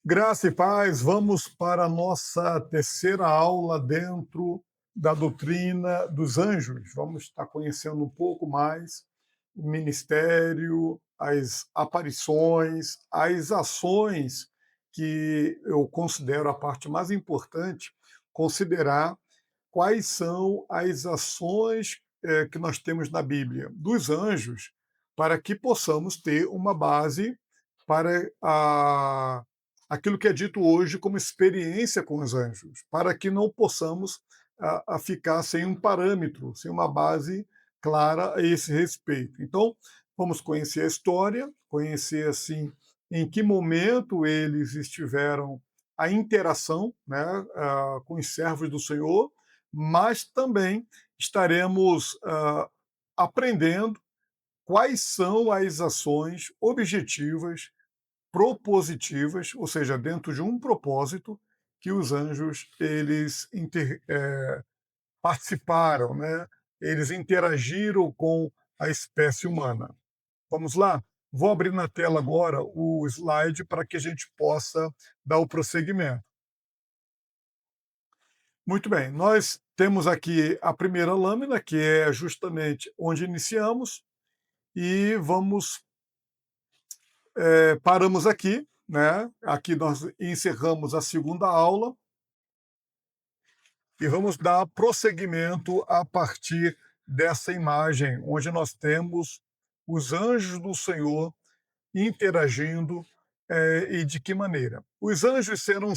Graça e paz, vamos para a nossa terceira aula dentro da doutrina dos anjos. Vamos estar conhecendo um pouco mais o ministério, as aparições, as ações que eu considero a parte mais importante, considerar quais são as ações que nós temos na Bíblia dos anjos, para que possamos ter uma base para aquilo que é dito hoje como experiência com os anjos, para que não possamos ficar sem um parâmetro, sem uma base clara a esse respeito. Então, vamos conhecer a história, conhecer assim em que momento eles estiveram a interação, né, com os servos do Senhor, mas também estaremos aprendendo quais são as ações objetivas, propositivas, ou seja, dentro de um propósito que os anjos eles participaram, né? Eles interagiram com a espécie humana. Vamos lá? Vou abrir na tela agora o slide para que a gente possa dar o prosseguimento. Muito bem, nós temos aqui a primeira lâmina, que é justamente onde iniciamos, e vamos, paramos aqui, né? Aqui nós encerramos a segunda aula e vamos dar prosseguimento a partir dessa imagem, onde nós temos os anjos do Senhor interagindo e de que maneira? Os anjos serão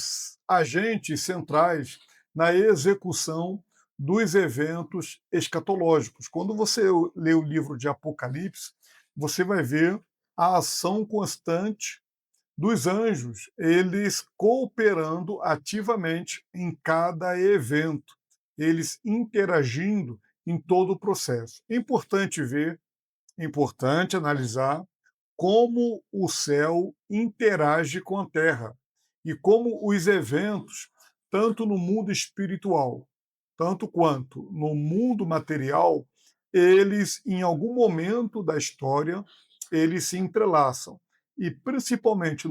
agentes centrais na execução dos eventos escatológicos. Quando você lê o livro de Apocalipse, você vai ver a ação constante dos anjos, eles cooperando ativamente em cada evento, eles interagindo em todo o processo. É importante ver, é importante analisar como o céu interage com a terra e como os eventos, tanto no mundo espiritual, tanto quanto no mundo material, eles, em algum momento da história, eles se entrelaçam. E principalmente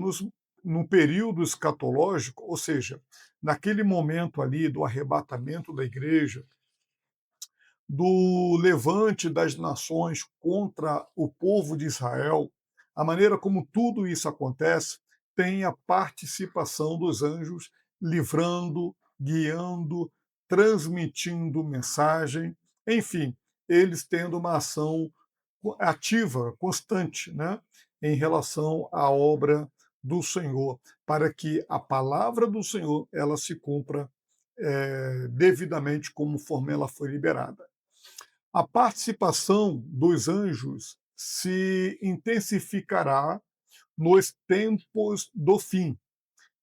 no período escatológico, ou seja, naquele momento ali do arrebatamento da igreja, do levante das nações contra o povo de Israel, a maneira como tudo isso acontece tem a participação dos anjos livrando, guiando, transmitindo mensagem, enfim, eles tendo uma ação ativa, constante, né, em relação à obra do Senhor, para que a palavra do Senhor ela se cumpra devidamente conforme ela foi liberada. A participação dos anjos se intensificará nos tempos do fim,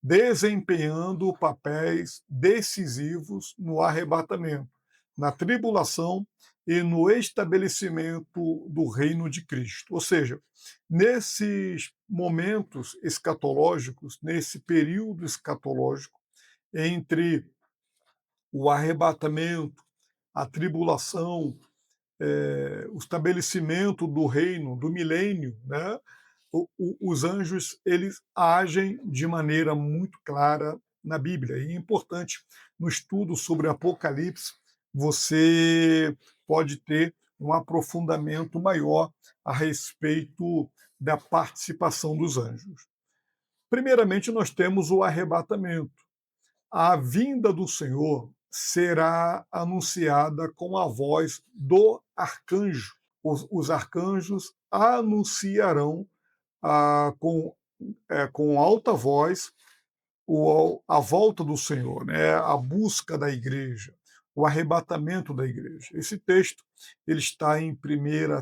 desempenhando papéis decisivos no arrebatamento, na tribulação e no estabelecimento do reino de Cristo. Ou seja, nesses momentos escatológicos, nesse período escatológico, entre o arrebatamento, a tribulação, o estabelecimento do reino, do milênio, né? Os anjos eles agem de maneira muito clara na Bíblia. E é importante, no estudo sobre Apocalipse, você pode ter um aprofundamento maior a respeito da participação dos anjos. Primeiramente, nós temos o arrebatamento. A vinda do Senhor será anunciada com a voz do arcanjo. Os arcanjos anunciarão com alta voz a volta do Senhor, né? A busca da igreja, o arrebatamento da igreja. Esse texto ele está em 1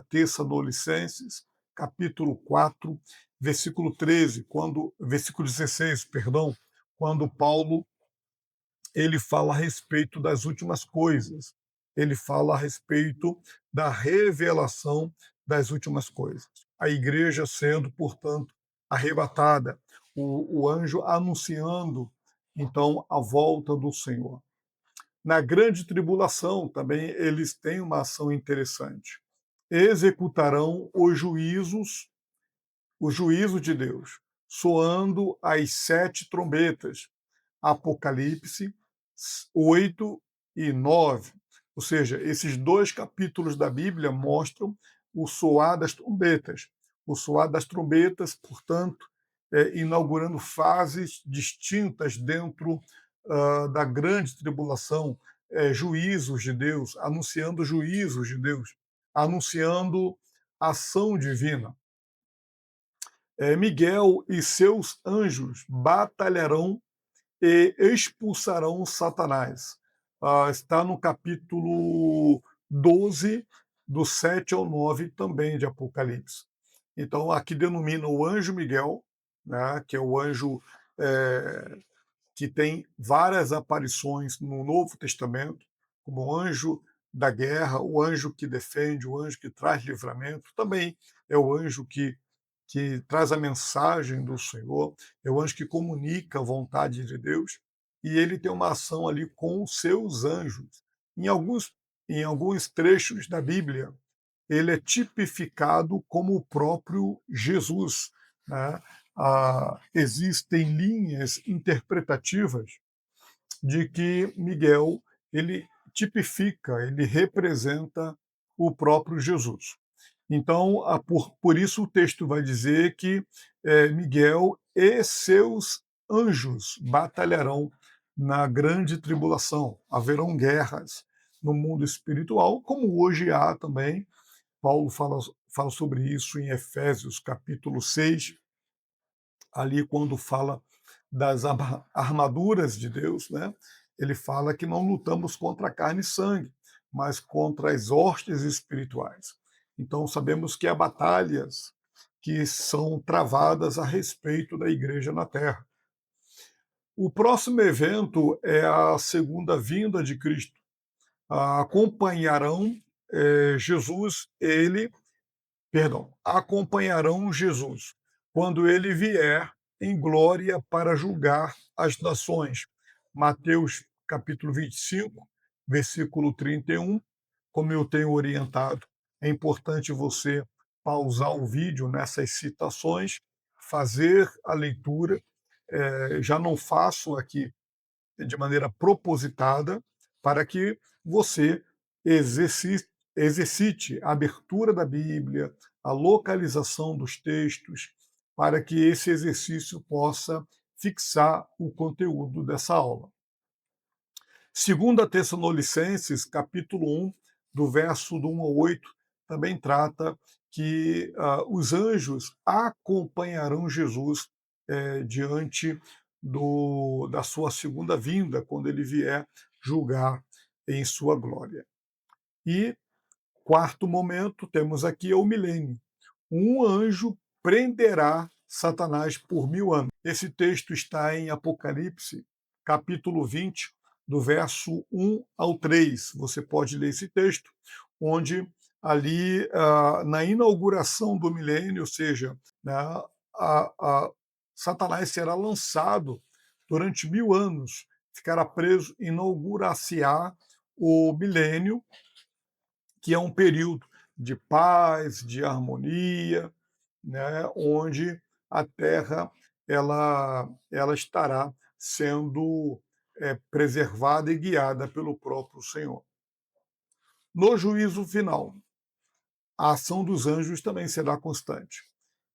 Tessalonicenses, capítulo 4, versículo 13, versículo 16, perdão, quando Paulo ele fala a respeito das últimas coisas. Ele fala a respeito da revelação das últimas coisas. A igreja sendo, portanto, arrebatada, o anjo anunciando, então, a volta do Senhor. Na grande tribulação, também, eles têm uma ação interessante. Executarão os juízos, o juízo de Deus soando as 7 trombetas. Apocalipse 8 e 9. Ou seja, esses dois capítulos da Bíblia mostram o soar das trombetas. O soar das trombetas, portanto, inaugurando fases distintas dentro da grande tribulação, juízos de Deus, anunciando juízos de Deus, anunciando ação divina. Miguel e seus anjos batalharão e expulsarão Satanás. Está no capítulo 12, do 7 ao 9, também de Apocalipse. Então, aqui denomina o anjo Miguel, né, que é o anjo que tem várias aparições no Novo Testamento, como o anjo da guerra, o anjo que defende, o anjo que traz livramento, também é o anjo que traz a mensagem do Senhor, é o anjo que comunica a vontade de Deus, e ele tem uma ação ali com os seus anjos. Em alguns, em alguns trechos da Bíblia, ele é tipificado como o próprio Jesus, né? Existem linhas interpretativas de que Miguel ele tipifica, ele representa o próprio Jesus. Então, por isso o texto vai dizer que Miguel e seus anjos batalharão na grande tribulação. Haverão guerras no mundo espiritual, como hoje há também. Paulo fala sobre isso em Efésios capítulo 6, ali quando fala das armaduras de Deus, né? Ele fala que não lutamos contra carne e sangue, mas contra as hostes espirituais. Então sabemos que há batalhas que são travadas a respeito da igreja na terra. O próximo evento é a segunda vinda de Cristo. Acompanharão Jesus, ele acompanharão Jesus quando ele vier em glória para julgar as nações. Mateus capítulo 25, versículo 31. Como eu tenho orientado, é importante você pausar o vídeo nessas citações, fazer a leitura. Já não faço aqui de maneira propositada para que você exercite a abertura da Bíblia, a localização dos textos, para que esse exercício possa fixar o conteúdo dessa aula. Segunda Tessalonicenses, capítulo 1, do verso do 1 ao 8, também trata que os anjos acompanharão Jesus diante da sua segunda vinda, quando ele vier julgar em sua glória. E quarto momento, temos aqui o milênio. Um anjo prenderá Satanás por 1000 anos. Esse texto está em Apocalipse, capítulo 20, do verso 1 ao 3. Você pode ler esse texto, onde ali, na inauguração do milênio, ou seja, né, Satanás será lançado durante 1000 anos, ficará preso, inaugurar-se-á o milênio, que é um período de paz, de harmonia, né, onde a Terra ela estará sendo preservada e guiada pelo próprio Senhor. No juízo final, a ação dos anjos também será constante.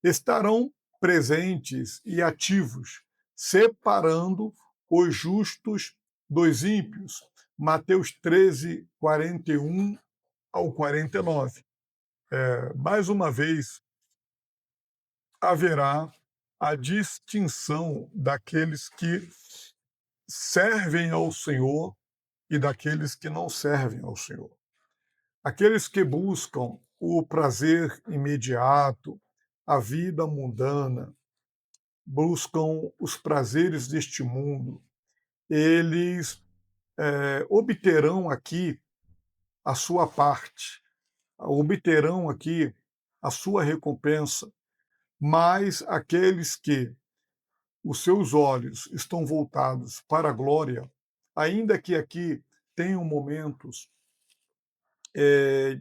Estarão presentes e ativos, separando os justos dos ímpios. Mateus 13, 41 ao 49. Mais uma vez, haverá a distinção daqueles que servem ao Senhor e daqueles que não servem ao Senhor. Aqueles que buscam o prazer imediato, a vida mundana, buscam os prazeres deste mundo, eles obterão aqui a sua parte, obterão aqui a sua recompensa, mas aqueles que os seus olhos estão voltados para a glória, ainda que aqui tenham momentos eh,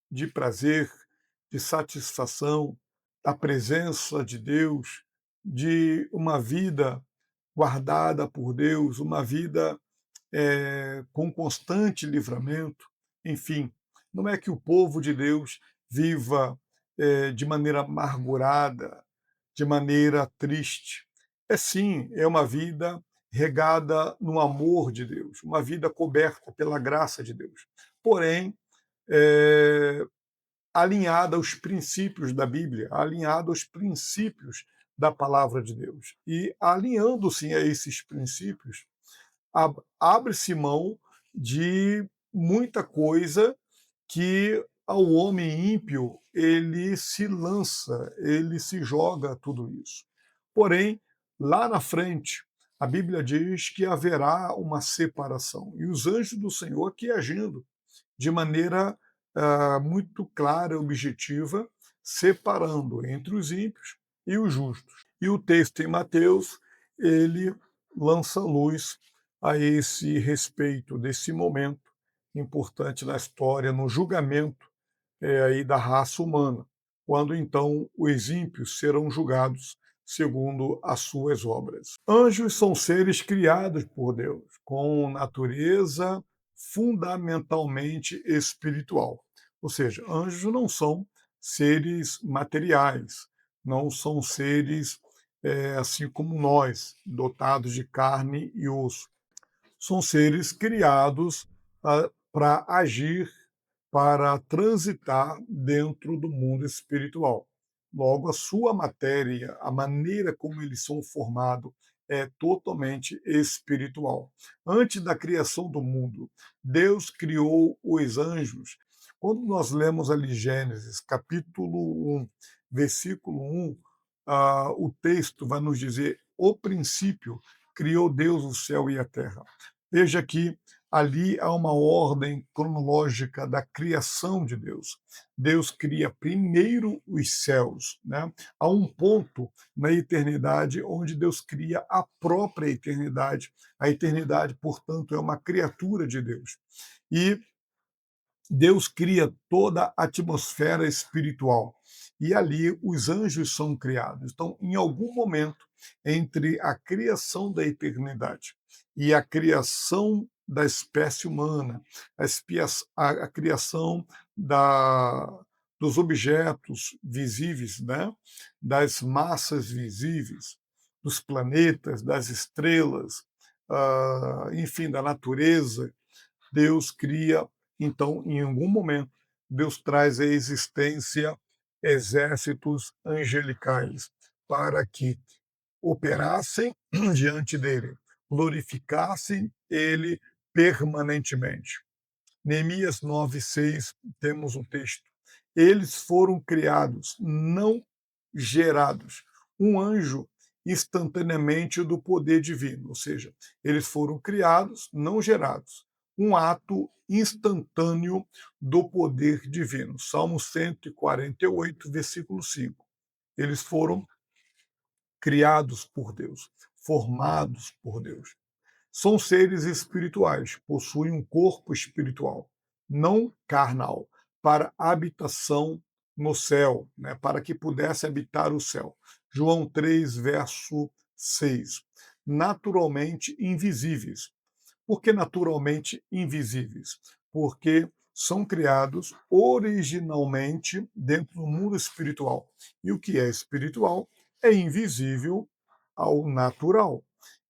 de prazer, de satisfação, da presença de Deus, de uma vida guardada por Deus, uma vida com constante livramento, enfim, não é que o povo de Deus viva de maneira amargurada, de maneira triste. É sim, é uma vida regada no amor de Deus, uma vida coberta pela graça de Deus. Porém, eh, alinhada aos princípios da Bíblia, alinhada aos princípios da palavra de Deus. E alinhando-se a esses princípios, abre-se mão de muita coisa que ao homem ímpio ele se lança, ele se joga a tudo isso. Porém, lá na frente, a Bíblia diz que haverá uma separação e os anjos do Senhor que agindo de maneira muito clara e objetiva, separando entre os ímpios e os justos. E o texto em Mateus, ele lança luz a esse respeito desse momento importante na história, no julgamento aí da raça humana, quando então os ímpios serão julgados segundo as suas obras. Anjos são seres criados por Deus, com natureza fundamentalmente espiritual. Ou seja, anjos não são seres materiais, não são seres assim como nós, dotados de carne e osso. São seres criados para agir, para transitar dentro do mundo espiritual. Logo, a sua matéria, a maneira como eles são formados, é totalmente espiritual. Antes da criação do mundo, Deus criou os anjos. Quando nós lemos ali Gênesis, capítulo 1, versículo 1, o texto vai nos dizer: o princípio criou Deus o céu e a terra. Veja que ali há uma ordem cronológica da criação de Deus. Deus cria primeiro os céus, né? Há um ponto na eternidade onde Deus cria a própria eternidade. A eternidade, portanto, é uma criatura de Deus. E Deus cria toda a atmosfera espiritual e ali os anjos são criados. Então, em algum momento entre a criação da eternidade e a criação da espécie humana, a criação da, dos objetos visíveis, né? Das massas visíveis, dos planetas, das estrelas, enfim, da natureza, Deus cria, então, em algum momento, Deus traz à existência exércitos angelicais para que operassem diante dele, glorificassem ele permanentemente. Neemias 9:6 temos um texto. Eles foram criados, não gerados. Um anjo instantaneamente do poder divino, ou seja, eles foram criados, não gerados. Um ato instantâneo do poder divino. Salmo 148, versículo 5. Eles foram criados por Deus, formados por Deus. São seres espirituais, possuem um corpo espiritual, não carnal, para habitação no céu, né, para que pudesse habitar o céu. João 3, verso 6. Naturalmente invisíveis. Por que naturalmente invisíveis? Porque são criados originalmente dentro do mundo espiritual. E o que é espiritual é invisível ao natural.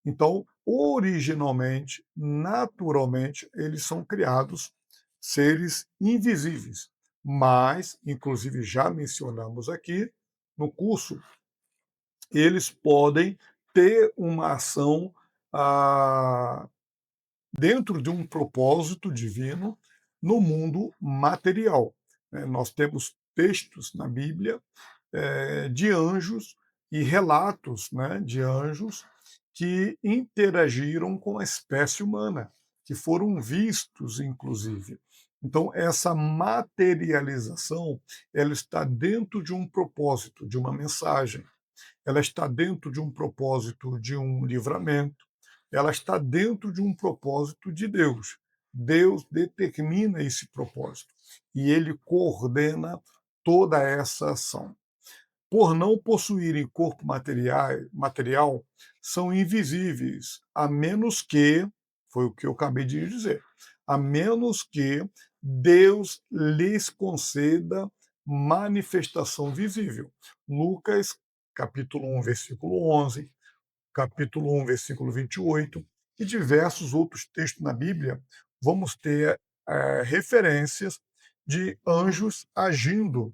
Então, originalmente, naturalmente, eles são criados seres invisíveis. Mas, inclusive já mencionamos aqui no curso, eles podem ter uma ação ah, dentro de um propósito divino no mundo material. Nós temos textos na Bíblia de anjos e relatos, né, de anjos que interagiram com a espécie humana, que foram vistos, inclusive. Então, essa materialização, ela está dentro de um propósito, de uma mensagem, ela está dentro de um propósito de um livramento, ela está dentro de um propósito de Deus. Deus determina esse propósito e ele coordena toda essa ação. por não possuírem corpo material, são invisíveis, a menos que, foi o que eu acabei de dizer, a menos que Deus lhes conceda manifestação visível. Lucas, capítulo 1, versículo 11, capítulo 1, versículo 28, e diversos outros textos na Bíblia, vamos ter referências de anjos agindo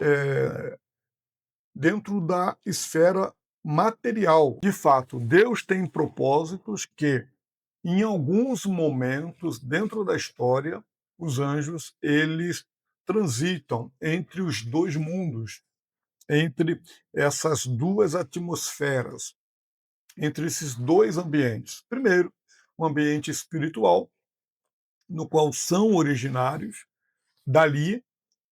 eh, dentro da esfera material. De fato, Deus tem propósitos que, em alguns momentos dentro da história, os anjos eles transitam entre os dois mundos, entre essas duas atmosferas, entre esses dois ambientes. Primeiro, um ambiente espiritual, no qual são originários dali,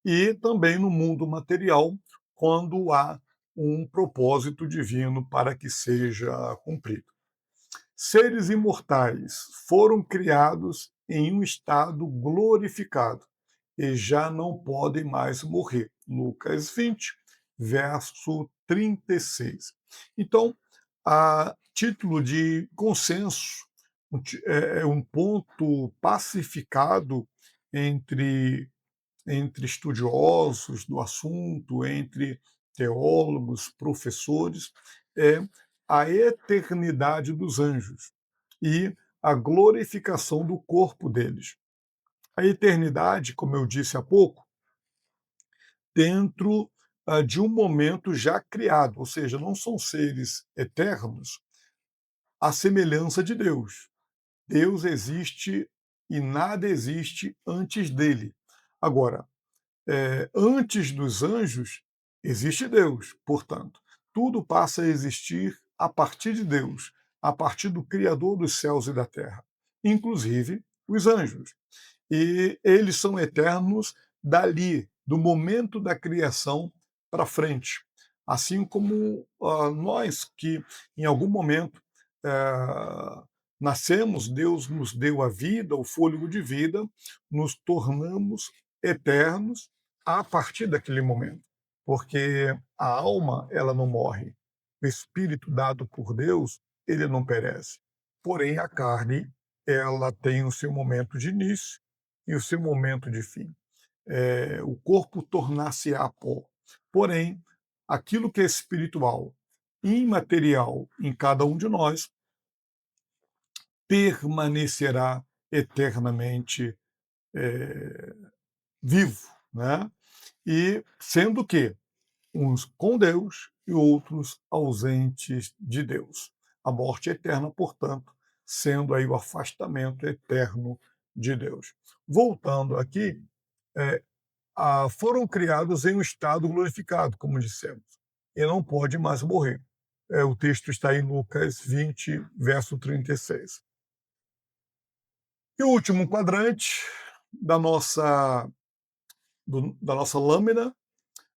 e também no mundo material, quando há um propósito divino para que seja cumprido. Seres imortais foram criados em um estado glorificado e já não podem mais morrer. Lucas 20, verso 36. Então, a título de consenso, é um ponto pacificado entre estudiosos do assunto, entre teólogos, professores, é a eternidade dos anjos e a glorificação do corpo deles. A eternidade, como eu disse há pouco, dentro de um momento já criado, ou seja, não são seres eternos à semelhança de Deus. Deus existe e nada existe antes dele. Agora, antes dos anjos, existe Deus, portanto, tudo passa a existir a partir de Deus, a partir do Criador dos céus e da terra, inclusive os anjos. E eles são eternos dali, do momento da criação para frente. Assim como nós, que em algum momento nascemos, Deus nos deu a vida, o fôlego de vida, nos tornamos eternos a partir daquele momento. Porque a alma, ela não morre. O espírito dado por Deus, ele não perece. Porém, a carne, ela tem o seu momento de início e o seu momento de fim. O corpo tornar-se-á pó. Porém, aquilo que é espiritual, imaterial em cada um de nós, permanecerá eternamente vivo, né? E sendo que uns com Deus e outros ausentes de Deus. A morte eterna, portanto, sendo aí o afastamento eterno de Deus. Voltando aqui, é, foram criados em um estado glorificado, como dissemos, e não pode mais morrer. O texto está em Lucas 20, verso 36. E o último quadrante da nossa, da nossa lâmina: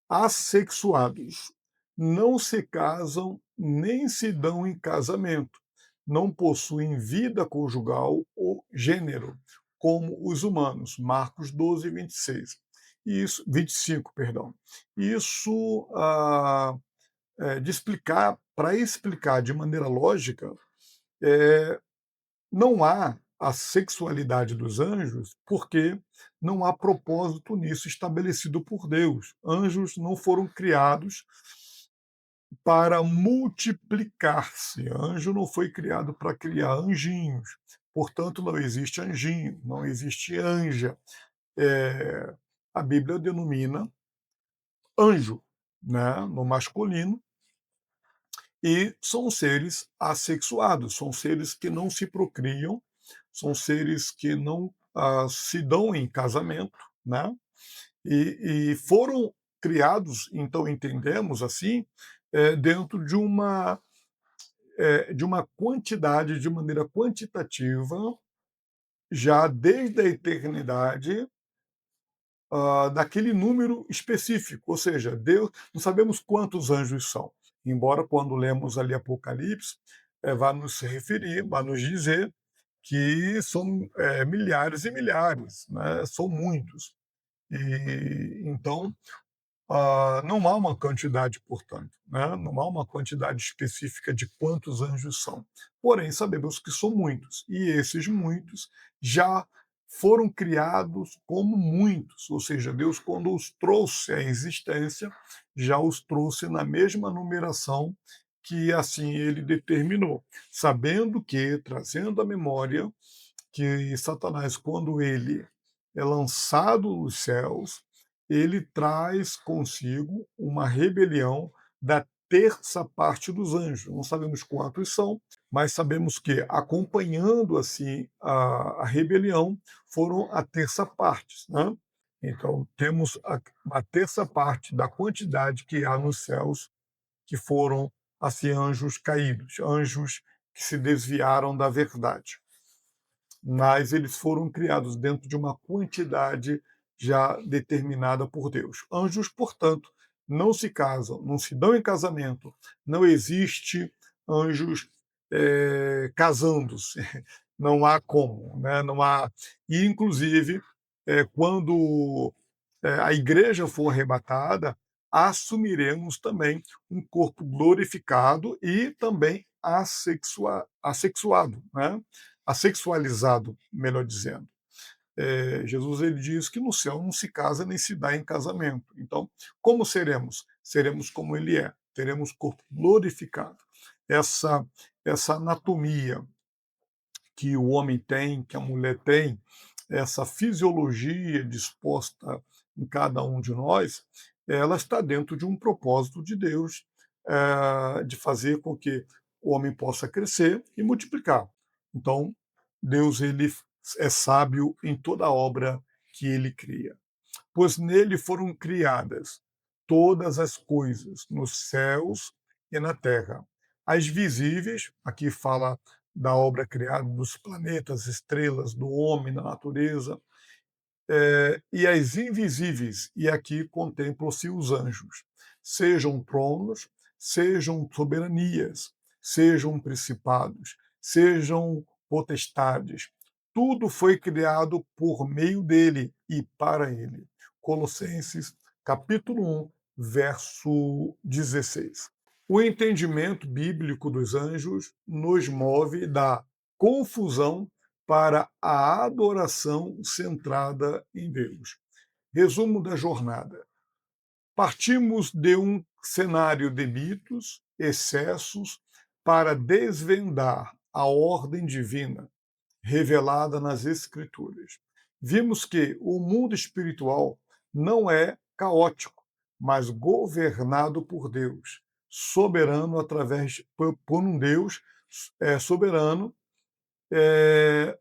assexuados. Não se casam nem se dão em casamento. Não possuem vida conjugal ou gênero, como os humanos. Marcos 12, 26. Isso, 25, perdão. Isso de explicar, para explicar de maneira lógica, não há a sexualidade dos anjos porque não há propósito nisso estabelecido por Deus. Anjos não foram criados para multiplicar-se. Anjo não foi criado para criar anjinhos. Portanto, não existe anjinho, não existe anja. A Bíblia denomina anjo, né, no masculino, e são seres assexuados, são seres que não se procriam, são seres que não se dão em casamento, né? E foram criados, então entendemos assim, dentro de uma quantidade, de maneira quantitativa, já desde a eternidade, daquele número específico, ou seja, Deus, não sabemos quantos anjos são, embora quando lemos ali Apocalipse, vá nos referir, vá nos dizer que são milhares e milhares, né? São muitos. E então Não há uma quantidade, portanto, né? Não há uma quantidade específica de quantos anjos são. Porém, sabemos que são muitos, e esses muitos já foram criados como muitos, ou seja, Deus, quando os trouxe à existência, já os trouxe na mesma numeração que assim ele determinou, sabendo que, trazendo à memória, que Satanás, quando ele é lançado nos céus, ele traz consigo uma rebelião da terça parte dos anjos. Não sabemos quantos são, mas sabemos que, acompanhando assim a rebelião, foram a terça parte, né? Então, temos a terça parte da quantidade que há nos céus, que foram assim anjos caídos, anjos que se desviaram da verdade, mas eles foram criados dentro de uma quantidade já determinada por Deus. Anjos, portanto, não se casam, não se dão em casamento, não existe anjos casando-se, não há como, né? Não há. E, inclusive, quando a igreja for arrebatada, assumiremos também um corpo glorificado e também assexuado, né? Assexualizado, melhor dizendo. Jesus ele diz que no céu não se casa nem se dá em casamento. Então, como seremos? Seremos como ele é, teremos corpo glorificado. Essa, essa anatomia que o homem tem, que a mulher tem, essa fisiologia disposta em cada um de nós, ela está dentro de um propósito de Deus, de fazer com que o homem possa crescer e multiplicar. Então, Deus ele é sábio em toda a obra que ele cria, pois nele foram criadas todas as coisas, nos céus e na terra. As visíveis, aqui fala da obra criada, dos planetas, estrelas, do homem, da natureza, e as invisíveis, e aqui contemplam-se os anjos, sejam tronos, sejam soberanias, sejam principados, sejam potestades. Tudo foi criado por meio dele e para ele. Colossenses, capítulo 1, verso 16. O entendimento bíblico dos anjos nos move da confusão para a adoração centrada em Deus. Resumo da jornada: partimos de um cenário de mitos, excessos, para desvendar a ordem divina revelada nas Escrituras. Vimos que o mundo espiritual não é caótico, mas governado por Deus, soberano por um Deus soberano,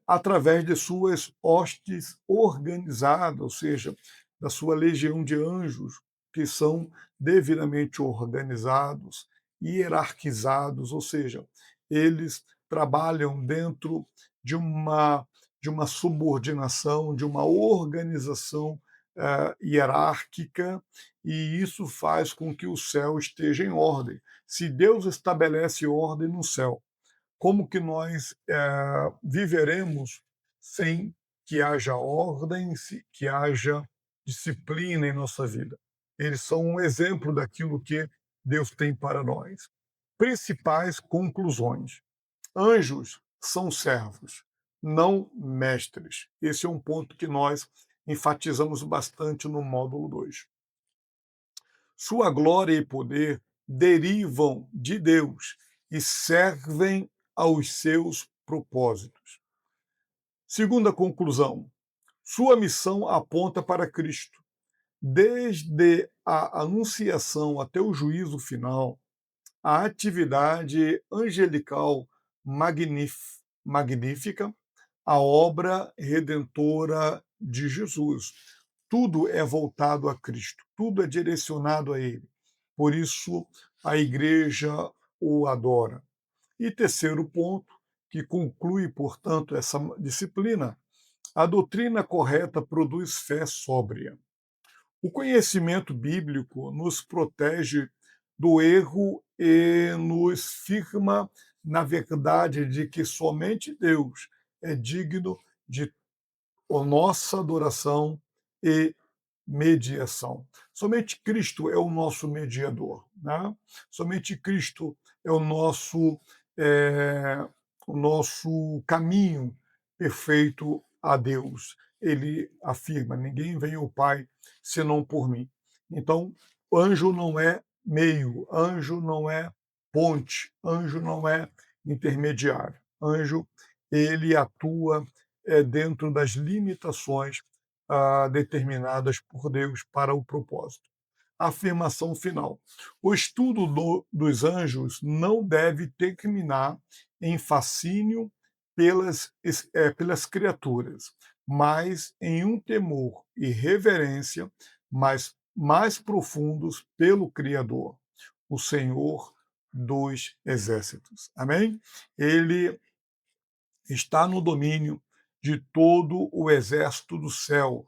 através de suas hostes organizadas, ou seja, da sua legião de anjos, que são devidamente organizados, hierarquizados, ou seja, eles trabalham dentro de uma, de uma subordinação, de uma organização hierárquica, e isso faz com que o céu esteja em ordem. Se Deus estabelece ordem no céu, como que nós viveremos sem que haja ordem, que haja disciplina em nossa vida? Eles são um exemplo daquilo que Deus tem para nós. Principais conclusões: anjos são servos, não mestres. Esse é um ponto que nós enfatizamos bastante no módulo 2. Sua glória e poder derivam de Deus e servem aos seus propósitos. Segunda conclusão: sua missão aponta para Cristo. Desde a anunciação até o juízo final, a atividade angelical magnífica, a obra redentora de Jesus. Tudo é voltado a Cristo, tudo é direcionado a Ele. Por isso, a igreja o adora. E terceiro ponto, que conclui, portanto, essa disciplina: a doutrina correta produz fé sóbria. O conhecimento bíblico nos protege do erro e nos firma na verdade de que somente Deus é digno de nossa adoração e mediação. Somente Cristo é o nosso mediador, né? Somente Cristo é eh, o nosso caminho perfeito a Deus. Ele afirma: ninguém vem ao Pai senão por mim. Então, anjo não é meio, anjo não é ponte, anjo não é intermediário. Anjo, ele atua dentro das limitações determinadas por Deus para o propósito. Afirmação final. O estudo dos anjos não deve terminar em fascínio pelas criaturas, mas em um temor e reverência mais profundos pelo Criador, o Senhor dos Exércitos. Amém? Ele está no domínio de todo o exército do céu.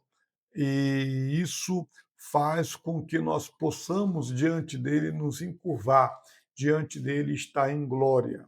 E isso faz com que nós possamos, diante dele, nos encurvar, diante dele está em glória.